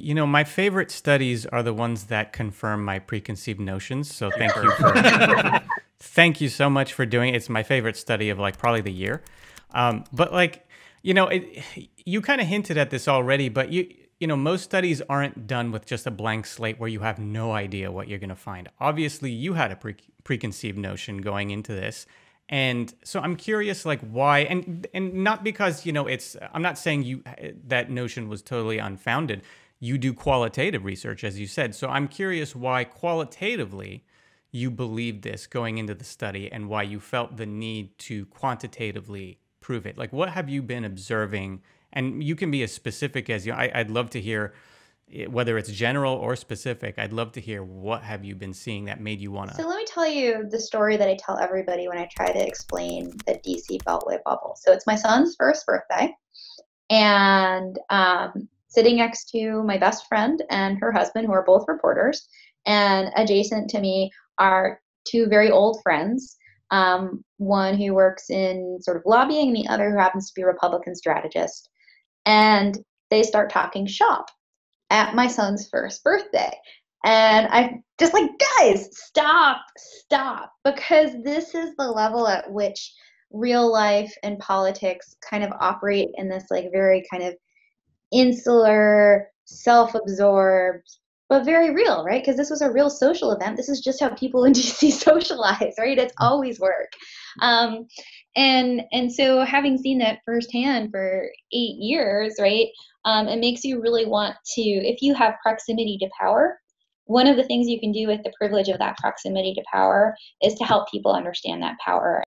My favorite studies are the ones that confirm my preconceived notions. So thank you so much for doing it. It's my favorite study of like probably the year. But like, you kind of hinted at this already, but most studies aren't done with just a blank slate where you have no idea what you're going to find. Obviously, you had a preconceived notion going into this. And so I'm curious, like why, and not because, I'm not saying that notion was totally unfounded. You do qualitative research, as you said. So I'm curious why qualitatively you believed this going into the study and why you felt the need to quantitatively prove it. Like, what have you been observing? And you can be as specific as I'd love to hear, whether it's general or specific. I'd love to hear what have you been seeing that made you want to. So let me tell you the story that I tell everybody when I try to explain the DC Beltway bubble. So it's my son's first birthday, and sitting next to my best friend and her husband, who are both reporters, and adjacent to me are two very old friends, one who works in sort of lobbying and the other who happens to be a Republican strategist. And they start talking shop at my son's first birthday. And I just like, guys, stop, because this is the level at which real life and politics kind of operate in this like very kind of insular, self-absorbed, but very real, right? Because this was a real social event. This is just how people in DC socialize, right? It's always work. And so having seen that firsthand for 8 years, right, it makes you really want to, if you have proximity to power, one of the things you can do with the privilege of that proximity to power is to help people understand that power